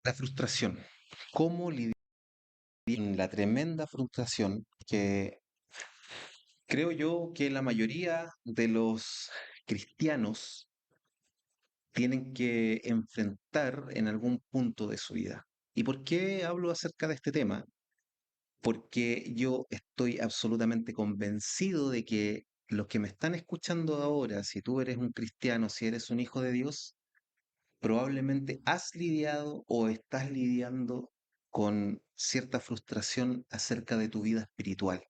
La frustración. ¿Cómo lidiar con la tremenda frustración que creo yo que la mayoría de los cristianos tienen que enfrentar en algún punto de su vida? ¿Y por qué hablo acerca de este tema? Porque yo estoy absolutamente convencido de que los que me están escuchando ahora, si tú eres un cristiano, si eres un hijo de Dios, probablemente has lidiado o estás lidiando con cierta frustración acerca de tu vida espiritual.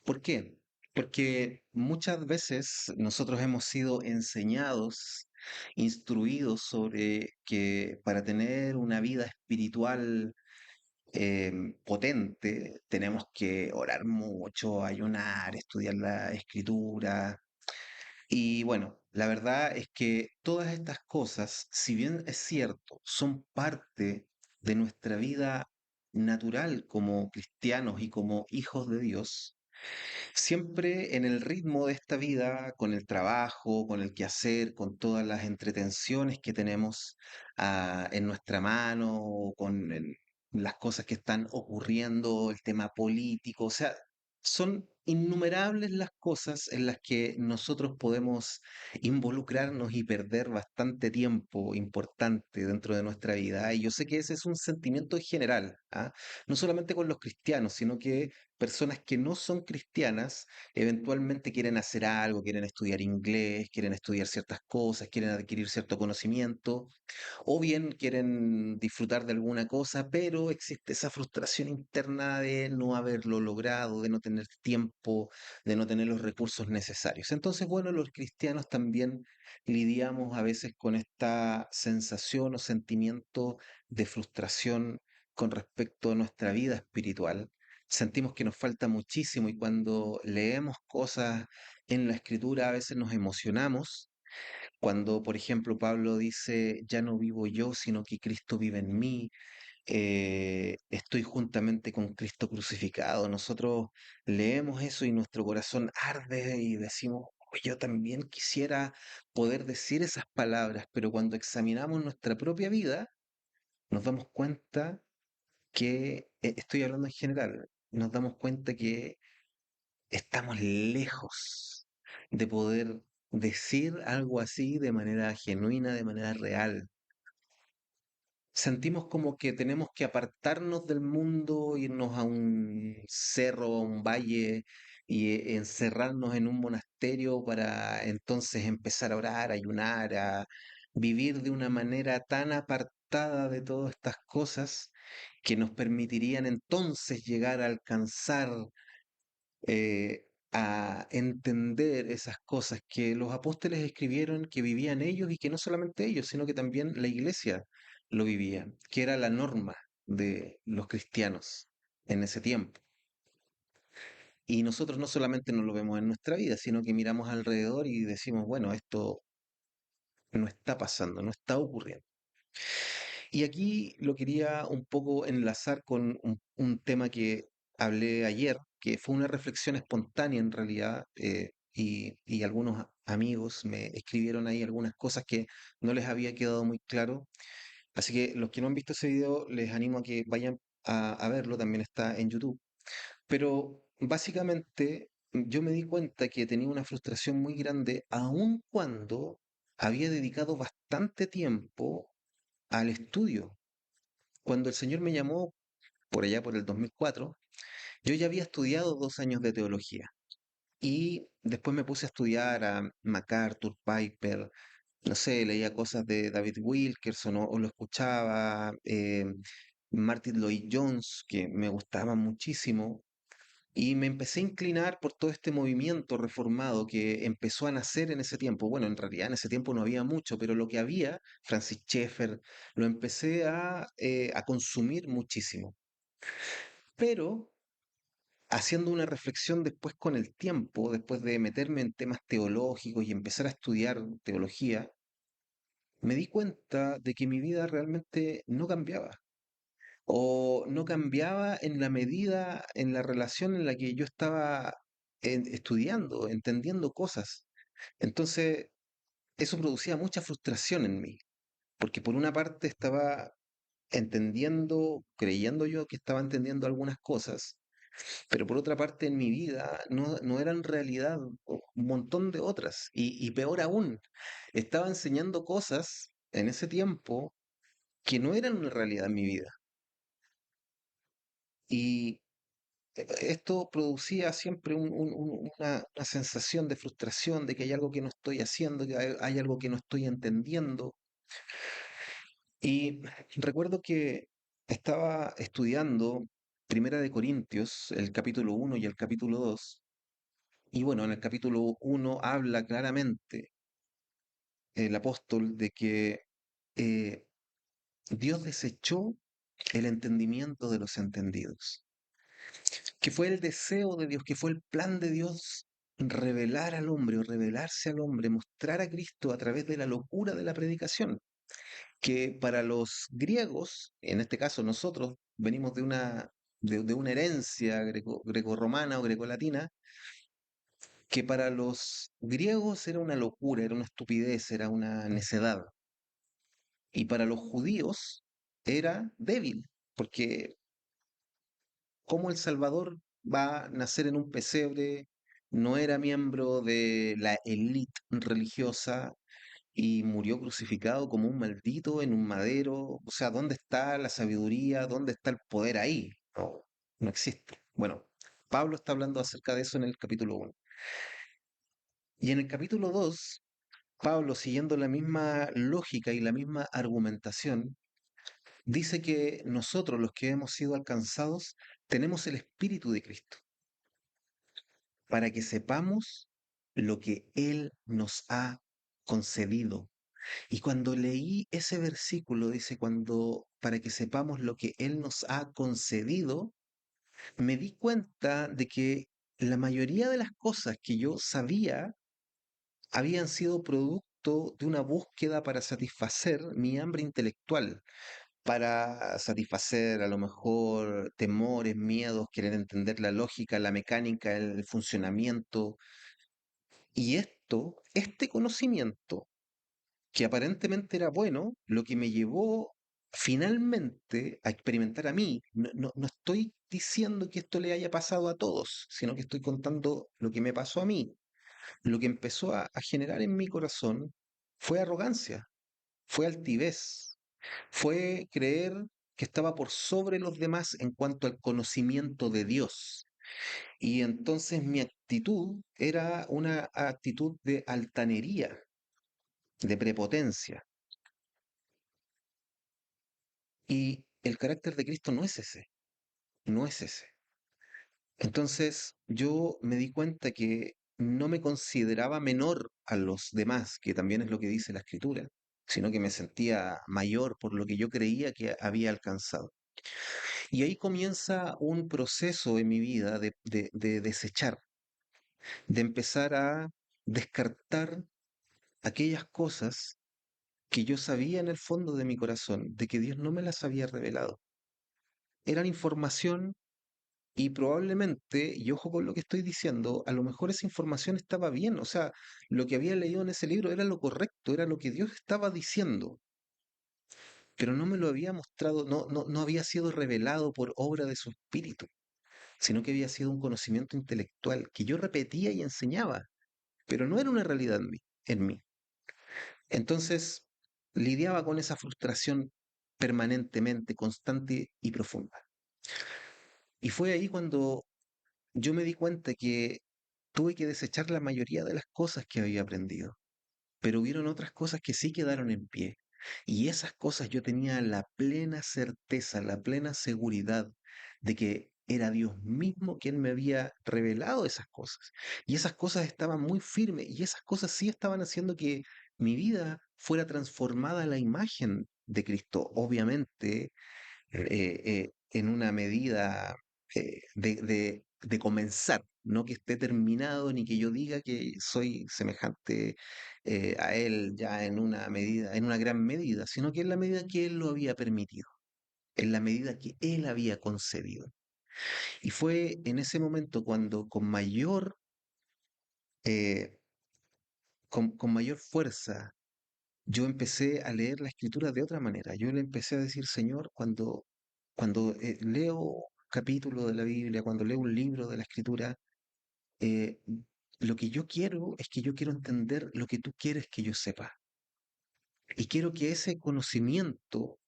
¿Por qué? Porque muchas veces nosotros hemos sido enseñados, instruidos sobre que para tener una vida espiritual potente tenemos que orar mucho, ayunar, estudiar la escritura, y bueno, la verdad es que todas estas cosas, si bien es cierto, son parte de nuestra vida natural como cristianos y como hijos de Dios, siempre en el ritmo de esta vida, con el trabajo, con el quehacer, con todas las entretenciones que tenemos en nuestra mano, las cosas que están ocurriendo, el tema político, o sea, son innumerables las cosas en las que nosotros podemos involucrarnos y perder bastante tiempo importante dentro de nuestra vida. Y yo sé que ese es un sentimiento general, ¿ah? No solamente con los cristianos, sino que personas que no son cristianas eventualmente quieren hacer algo, quieren estudiar inglés, quieren estudiar ciertas cosas, quieren adquirir cierto conocimiento, o bien quieren disfrutar de alguna cosa, pero existe esa frustración interna de no haberlo logrado, de no tener tiempo, de no tener los recursos necesarios. Entonces, bueno, los cristianos también lidiamos a veces con esta sensación o sentimiento de frustración con respecto a nuestra vida espiritual. Sentimos que nos falta muchísimo y cuando leemos cosas en la escritura a veces nos emocionamos cuando, por ejemplo, Pablo dice, ya no vivo yo, sino que Cristo vive en mí, estoy juntamente con Cristo crucificado. Nosotros leemos eso y nuestro corazón arde y decimos, "Oh, yo también quisiera poder decir esas palabras", pero cuando examinamos nuestra propia vida, nos damos cuenta que, estoy hablando en general, nos damos cuenta que estamos lejos de poder decir algo así de manera genuina, de manera real. Sentimos como que tenemos que apartarnos del mundo, irnos a un cerro, a un valle y encerrarnos en un monasterio para entonces empezar a orar, a ayunar, a vivir de una manera tan apartada de todas estas cosas que nos permitirían entonces llegar a alcanzar a entender esas cosas que los apóstoles escribieron, que vivían ellos y que no solamente ellos, sino que también la iglesia lo vivía, que era la norma de los cristianos en ese tiempo. Y nosotros no solamente no lo vemos en nuestra vida, sino que miramos alrededor y decimos, bueno, esto no está pasando, no está ocurriendo. Y aquí lo quería un poco enlazar con un tema que hablé ayer, que fue una reflexión espontánea en realidad, y algunos amigos me escribieron ahí algunas cosas que no les había quedado muy claro. Así que los que no han visto ese video, les animo a que vayan a verlo, también está en YouTube. Pero básicamente yo me di cuenta que tenía una frustración muy grande, aun cuando había dedicado bastante tiempo al estudio. Cuando el Señor me llamó por allá por el 2004, yo ya había estudiado 2 años de teología y después me puse a estudiar a MacArthur, Piper, no sé, leía cosas de David Wilkerson o lo escuchaba, Martin Lloyd Jones, que me gustaba muchísimo, y me empecé a inclinar por todo este movimiento reformado que empezó a nacer en ese tiempo. Bueno, en realidad en ese tiempo no había mucho, pero lo que había, Francis Schaeffer, lo empecé a consumir muchísimo. Pero haciendo una reflexión después con el tiempo, después de meterme en temas teológicos y empezar a estudiar teología, me di cuenta de que mi vida realmente no cambiaba. O no cambiaba en la medida, en la relación en la que yo estaba estudiando, entendiendo cosas. Entonces, eso producía mucha frustración en mí, porque por una parte estaba entendiendo, creyendo yo que estaba entendiendo algunas cosas, pero por otra parte en mi vida no eran realidad un montón de otras. Y peor aún, estaba enseñando cosas en ese tiempo que no eran una realidad en mi vida. Y esto producía siempre una sensación de frustración, de que hay algo que no estoy haciendo, que hay algo que no estoy entendiendo. Y recuerdo que estaba estudiando Primera de Corintios, el capítulo 1 y el capítulo 2. Y bueno, en el capítulo 1 habla claramente el apóstol de que eh, Dios desechó el entendimiento de los entendidos, que fue el deseo de Dios, que fue el plan de Dios revelar al hombre o revelarse al hombre, mostrar a Cristo a través de la locura de la predicación, que para los griegos, en este caso nosotros venimos de una herencia grecorromana o grecolatina, que para los griegos era una locura, era una estupidez, era una necedad, y para los judíos era débil, porque ¿cómo el Salvador va a nacer en un pesebre? No era miembro de la élite religiosa y murió crucificado como un maldito en un madero. O sea, ¿dónde está la sabiduría? ¿Dónde está el poder ahí? No, no existe. Bueno, Pablo está hablando acerca de eso en el capítulo 1. Y en el capítulo 2, Pablo, siguiendo la misma lógica y la misma argumentación, dice que nosotros, los que hemos sido alcanzados, tenemos el Espíritu de Cristo para que sepamos lo que Él nos ha concedido. Y cuando leí ese versículo, dice, cuando, para que sepamos lo que Él nos ha concedido, me di cuenta de que la mayoría de las cosas que yo sabía habían sido producto de una búsqueda para satisfacer mi hambre intelectual, para satisfacer a lo mejor temores, miedos, querer entender la lógica, la mecánica, el funcionamiento. Y este conocimiento, que aparentemente era bueno, lo que me llevó finalmente a experimentar a mí, no estoy diciendo que esto le haya pasado a todos, sino que estoy contando lo que me pasó a mí. Lo que empezó a generar en mi corazón fue arrogancia, fue altivez, fue creer que estaba por sobre los demás en cuanto al conocimiento de Dios. Y entonces mi actitud era una actitud de altanería, de prepotencia. Y el carácter de Cristo no es ese, no es ese. Entonces yo me di cuenta que no me consideraba menor a los demás, que también es lo que dice la Escritura, sino que me sentía mayor por lo que yo creía que había alcanzado. Y ahí comienza un proceso en mi vida de desechar, de empezar a descartar aquellas cosas que yo sabía en el fondo de mi corazón, de que Dios no me las había revelado. Eran información y probablemente, y ojo con lo que estoy diciendo, a lo mejor esa información estaba bien, o sea, lo que había leído en ese libro era lo correcto, era lo que Dios estaba diciendo, pero no me lo había mostrado, no había sido revelado por obra de su espíritu, sino que había sido un conocimiento intelectual que yo repetía y enseñaba, pero no era una realidad en mí. Entonces, lidiaba con esa frustración permanentemente, constante y profunda. Y fue ahí cuando yo me di cuenta que tuve que desechar la mayoría de las cosas que había aprendido, pero hubieron otras cosas que sí quedaron en pie. Y esas cosas yo tenía la plena certeza, la plena seguridad de que era Dios mismo quien me había revelado esas cosas. Y esas cosas estaban muy firmes y esas cosas sí estaban haciendo que mi vida fuera transformada a la imagen de Cristo. Obviamente, en una medida de comenzar, no que esté terminado ni que yo diga que soy semejante a Él ya en una medida, en una gran medida, sino que en la medida que Él lo había permitido, en la medida que Él había concedido. Y fue en ese momento cuando eh, con mayor fuerza yo empecé a leer la escritura de otra manera. Yo le empecé a decir, Señor, cuando leo capítulo de la Biblia, cuando leo un libro de la escritura, eh, lo que yo quiero es que yo quiero entender lo que tú quieres que yo sepa. Y quiero que ese conocimiento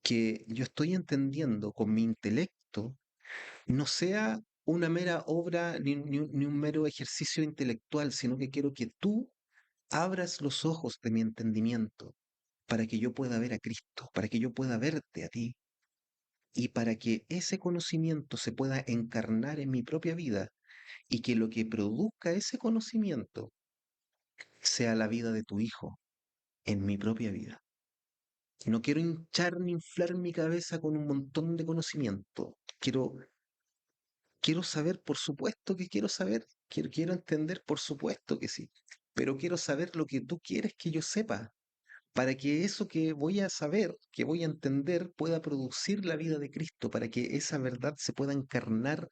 que yo estoy entendiendo con mi intelecto no sea una mera obra ni un mero ejercicio intelectual, sino que quiero que tú abras los ojos de mi entendimiento para que yo pueda ver a Cristo, para que yo pueda verte a ti y para que ese conocimiento se pueda encarnar en mi propia vida y que lo que produzca ese conocimiento sea la vida de tu Hijo en mi propia vida. No quiero hinchar ni inflar mi cabeza con un montón de conocimiento. Quiero saber, por supuesto que quiero saber. Quiero entender, por supuesto que sí. Pero quiero saber lo que tú quieres que yo sepa, para que eso que voy a saber, que voy a entender, pueda producir la vida de Cristo, para que esa verdad se pueda encarnar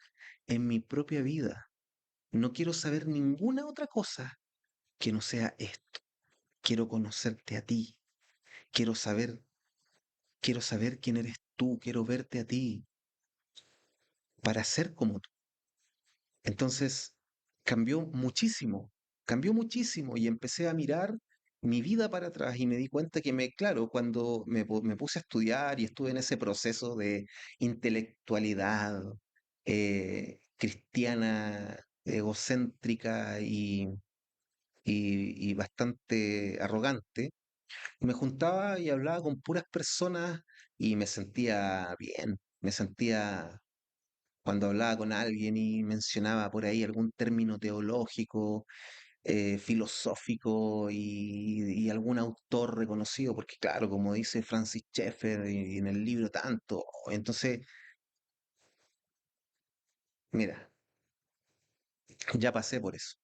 en mi propia vida. No quiero saber ninguna otra cosa que no sea esto. Quiero conocerte a ti. Quiero saber, quiero saber quién eres tú. Quiero verte a ti para ser como tú. Entonces, cambió muchísimo y empecé a mirar mi vida para atrás y me di cuenta que claro, cuando me puse a estudiar y estuve en ese proceso de intelectualidad cristiana, egocéntrica y bastante arrogante, me juntaba y hablaba con puras personas y me sentía bien, me sentía cuando hablaba con alguien y mencionaba por ahí algún término teológico, filosófico y algún autor reconocido, porque claro, como dice Francis Schaeffer y en el libro tanto, entonces, mira, ya pasé por eso.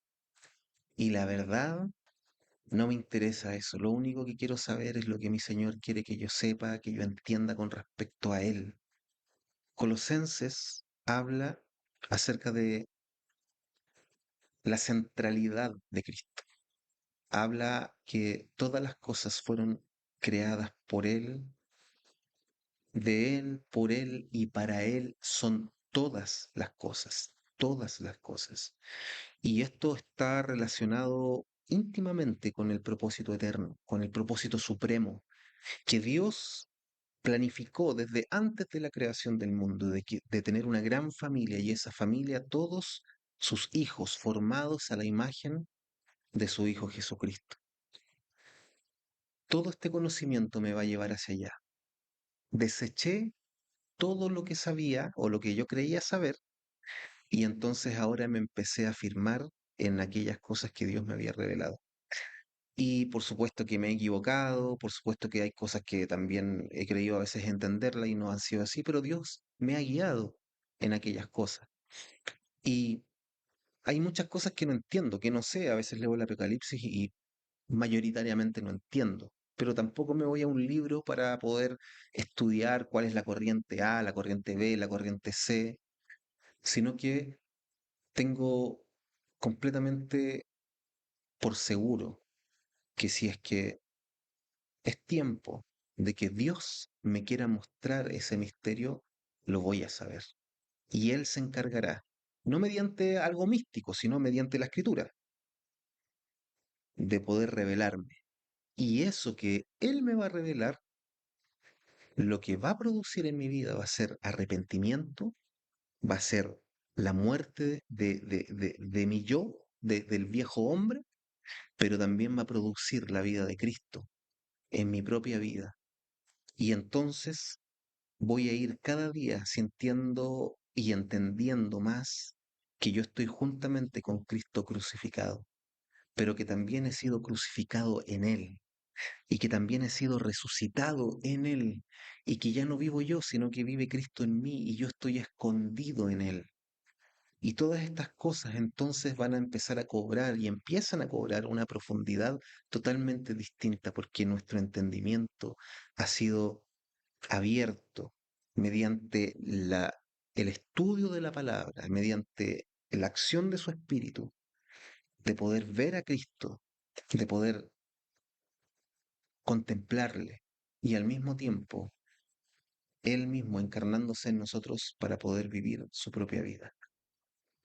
Y la verdad, no me interesa eso. Lo único que quiero saber es lo que mi Señor quiere que yo sepa, que yo entienda con respecto a Él. Colosenses habla acerca de la centralidad de Cristo. Habla que todas las cosas fueron creadas por Él, por Él y para Él son todas las cosas. Y esto está relacionado íntimamente con el propósito eterno, con el propósito supremo, que Dios planificó desde antes de la creación del mundo, de tener una gran familia y esa familia, todos sus hijos formados a la imagen de su Hijo Jesucristo. Todo este conocimiento me va a llevar hacia allá. Deseché todo lo que sabía o lo que yo creía saber y entonces ahora me empecé a afirmar en aquellas cosas que Dios me había revelado. Y por supuesto que me he equivocado, por supuesto que hay cosas que también he creído a veces entenderla y no han sido así, pero Dios me ha guiado en aquellas cosas. Y hay muchas cosas que no entiendo, que no sé, a veces leo el Apocalipsis y mayoritariamente no entiendo, pero tampoco me voy a un libro para poder estudiar cuál es la corriente A, la corriente B, la corriente C, sino que tengo completamente por seguro que si es que es tiempo de que Dios me quiera mostrar ese misterio, lo voy a saber. Y Él se encargará, no mediante algo místico, sino mediante la escritura, de poder revelarme. Y eso que Él me va a revelar, lo que va a producir en mi vida va a ser arrepentimiento, va a ser la muerte de mi yo, del viejo hombre, pero también va a producir la vida de Cristo en mi propia vida. Y entonces voy a ir cada día sintiendo y entendiendo más que yo estoy juntamente con Cristo crucificado, pero que también he sido crucificado en Él y que también he sido resucitado en Él y que ya no vivo yo, sino que vive Cristo en mí y yo estoy escondido en Él. Y todas estas cosas entonces van a empezar a cobrar y empiezan a cobrar una profundidad totalmente distinta porque nuestro entendimiento ha sido abierto mediante el estudio de la palabra, mediante la acción de su espíritu, de poder ver a Cristo, de poder contemplarle y al mismo tiempo Él mismo encarnándose en nosotros para poder vivir su propia vida.